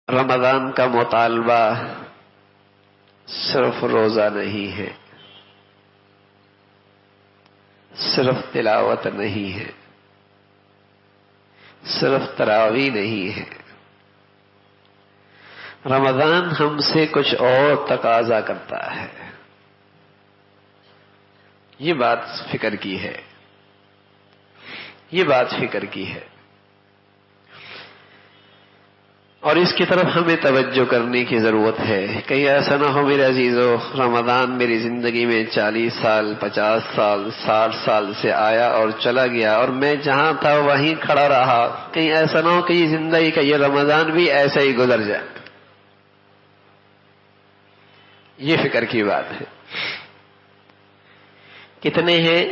رمضان کا مطالبہ صرف روزہ نہیں ہے، صرف تلاوت نہیں ہے، صرف تراویح نہیں ہے۔ رمضان ہم سے کچھ اور تقاضا کرتا ہے۔ یہ بات فکر کی ہے، یہ بات فکر کی ہے، اور اس کی طرف ہمیں توجہ کرنے کی ضرورت ہے۔ کہیں ایسا نہ ہو میرے عزیزو، رمضان میری زندگی میں 40 سال 50 سال 60 سال سے آیا اور چلا گیا، اور میں جہاں تھا وہیں کھڑا رہا۔ کہیں ایسا نہ ہو کہ یہ زندگی کا یہ رمضان بھی ایسا ہی گزر جائے۔ یہ فکر کی بات ہے۔ کتنے ہیں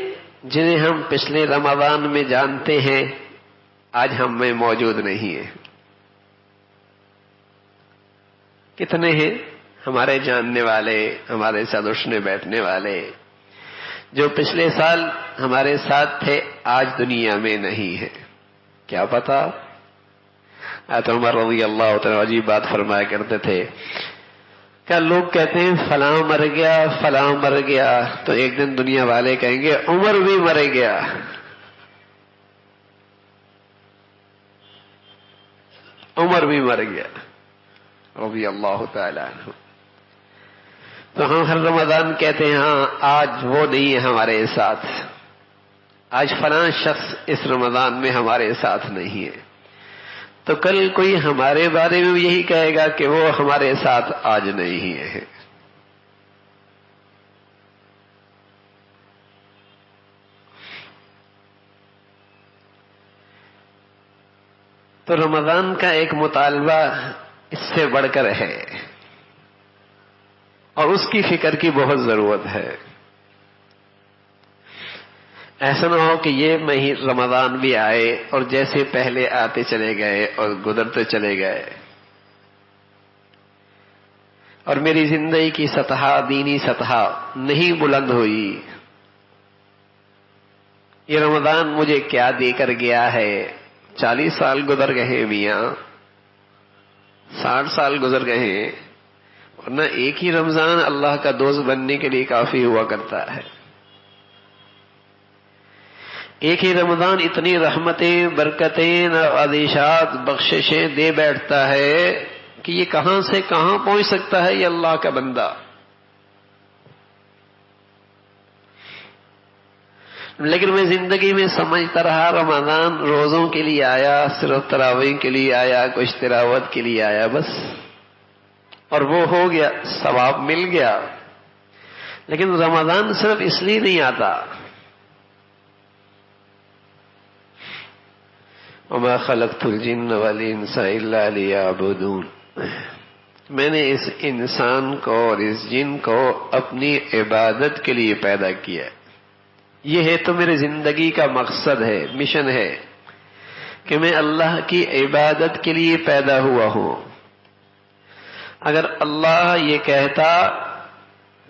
جنہیں ہم پچھلے رمضان میں جانتے ہیں، آج ہم میں موجود نہیں ہیں؟ کتنے ہیں ہمارے جاننے والے، ہمارے ساتھ اٹھنے بیٹھنے والے، جو پچھلے سال ہمارے ساتھ تھے، آج دنیا میں نہیں ہے؟ کیا پتا؟ حضرت عمر رضی اللہ تعالیٰ عجیب بات فرمایا کرتے تھے کہ لوگ کہتے ہیں فلاں مر گیا فلاں مر گیا، تو ایک دن دنیا والے کہیں گے عمر بھی مر گیا۔ عمر بھی مر گیا رضی اللہ تعالی عنہ۔ تو ہم ہر رمضان کہتے ہیں ہاں آج وہ نہیں ہے ہمارے ساتھ، آج فلاں شخص اس رمضان میں ہمارے ساتھ نہیں ہے، تو کل کوئی ہمارے بارے میں یہی کہے گا کہ وہ ہمارے ساتھ آج نہیں ہے۔ تو رمضان کا ایک مطالبہ اس سے بڑھ کر ہے، اور اس کی فکر کی بہت ضرورت ہے۔ ایسا نہ ہو کہ یہ رمضان بھی آئے اور جیسے پہلے آتے چلے گئے اور گزرتے چلے گئے، اور میری زندگی کی سطح، دینی سطح نہیں بلند ہوئی۔ یہ رمضان مجھے کیا دے کر گیا ہے؟ 40 سال گزر گئے میاں، 60 سال گزر گئے ہیں، ورنہ ایک ہی رمضان اللہ کا دوست بننے کے لیے کافی ہوا کرتا ہے۔ ایک ہی رمضان اتنی رحمتیں، برکتیں، عطیات، بخششیں دے بیٹھتا ہے کہ یہ کہاں سے کہاں پہنچ سکتا ہے یہ اللہ کا بندہ۔ لیکن میں زندگی میں سمجھتا رہا رمضان روزوں کے لیے آیا، صرف تراویح کے لیے آیا، کچھ تلاوت کے لیے آیا بس، اور وہ ہو گیا، ثواب مل گیا۔ لیکن رمضان صرف اس لیے نہیں آتا۔ وَمَا خَلَقْتُ الْجِنَّ وَالْإِنسَ إِلَّا لِيَعْبُدُونَ، میں نے اس انسان کو اور اس جن کو اپنی عبادت کے لیے پیدا کیا۔ یہ ہے تو میری زندگی کا مقصد ہے، مشن ہے کہ میں اللہ کی عبادت کے لیے پیدا ہوا ہوں۔ اگر اللہ یہ کہتا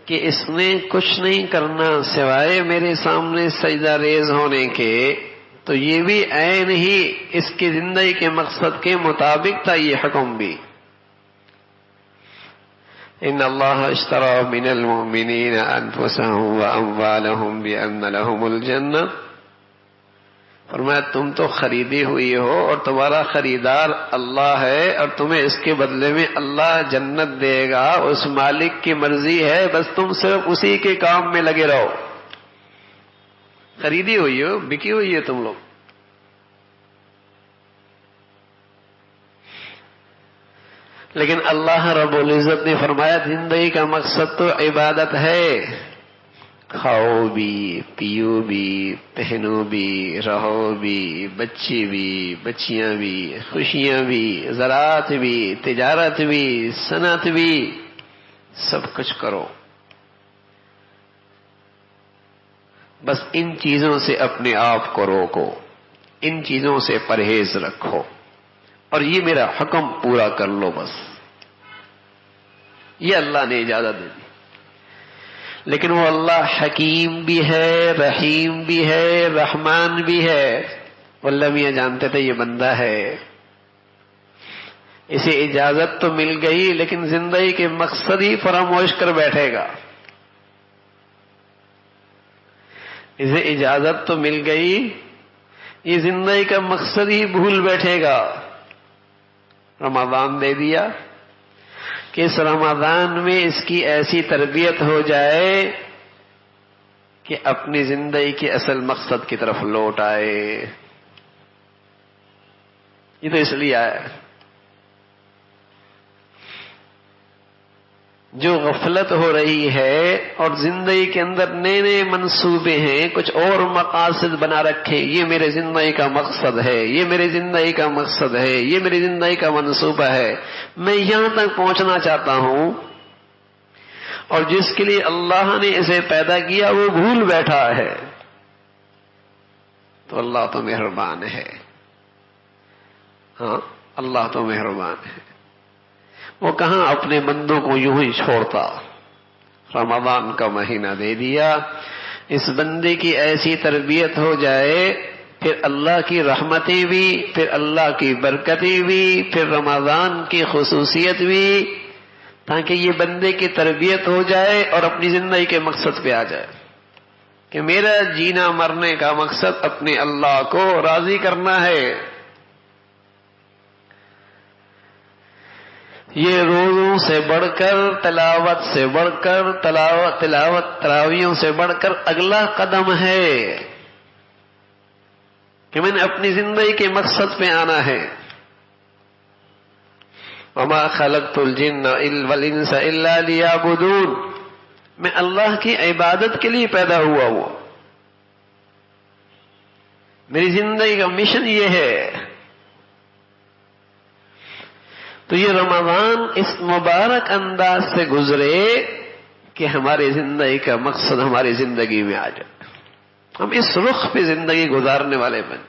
کہ اس نے کچھ نہیں کرنا سوائے میرے سامنے سجدہ ریز ہونے کے، تو یہ بھی عین ہی اس کی زندگی کے مقصد کے مطابق تھا یہ حکم بھی۔ ان اللہ اشترى من المؤمنین انفسهم واموالهم بان لهم الجنہ، فرمایا تم تو خریدی ہوئی ہو اور تمہارا خریدار اللہ ہے، اور تمہیں اس کے بدلے میں اللہ جنت دے گا، اس مالک کی مرضی ہے، بس تم صرف اسی کے کام میں لگے رہو۔ خریدی ہوئی ہو، بکی ہوئی ہے تم لوگ۔ لیکن اللہ رب العزت نے فرمایا زندگی کا مقصد تو عبادت ہے۔ کھاؤ بھی، پیو بھی، پہنو بھی، رہو بھی، بچے بھی، بچیاں بھی، خوشیاں بھی، زراعت بھی، تجارت بھی، صنعت بھی، سب کچھ کرو، بس ان چیزوں سے اپنے آپ کو روکو، ان چیزوں سے پرہیز رکھو، اور یہ میرا حکم پورا کر لو بس۔ یہ اللہ نے اجازت دے دی۔ لیکن وہ اللہ حکیم بھی ہے، رحیم بھی ہے، رحمان بھی ہے۔ واللہ میاں جانتے تھے یہ بندہ ہے، اسے اجازت تو مل گئی لیکن زندگی کے مقصد ہی فراموش کر بیٹھے گا. اسے اجازت تو مل گئی، یہ زندگی کا مقصد ہی بھول بیٹھے گا. رمضان دے دیا کہ اس رمضان میں اس کی ایسی تربیت ہو جائے کہ اپنی زندگی کے اصل مقصد کی طرف لوٹ آئے. یہ تو اس لیے آیا جو غفلت ہو رہی ہے اور زندگی کے اندر نئے نئے منصوبے ہیں، کچھ اور مقاصد بنا رکھے، یہ میرے زندگی کا مقصد ہے، یہ میری زندگی کا مقصد ہے، یہ میری زندگی کا منصوبہ ہے، میں یہاں تک پہنچنا چاہتا ہوں، اور جس کے لیے اللہ نے اسے پیدا کیا وہ بھول بیٹھا ہے، تو اللہ تو مہربان ہے. ہاں اللہ تو مہربان ہے. وہ کہاں اپنے بندوں کو یوں ہی چھوڑتا. رمضان کا مہینہ دے دیا، اس بندے کی ایسی تربیت ہو جائے، پھر اللہ کی رحمتیں بھی، پھر اللہ کی برکتیں بھی، پھر رمضان کی خصوصیت بھی، تاکہ یہ بندے کی تربیت ہو جائے اور اپنی زندگی کے مقصد پہ آ جائے کہ میرا جینا مرنے کا مقصد اپنے اللہ کو راضی کرنا ہے. یہ روزوں سے بڑھ کر، تلاوت سے بڑھ کر، تراویحوں سے بڑھ کر اگلا قدم ہے کہ میں نے اپنی زندگی کے مقصد پہ آنا ہے. وما خلقت الجن والانس الا ليعبدون، میں اللہ کی عبادت کے لیے پیدا ہوا ہوں. میری زندگی کا مشن یہ ہے. تو یہ رمضان اس مبارک انداز سے گزرے کہ ہماری زندگی کا مقصد ہماری زندگی میں آ جائے، ہم اس رخ پہ زندگی گزارنے والے بن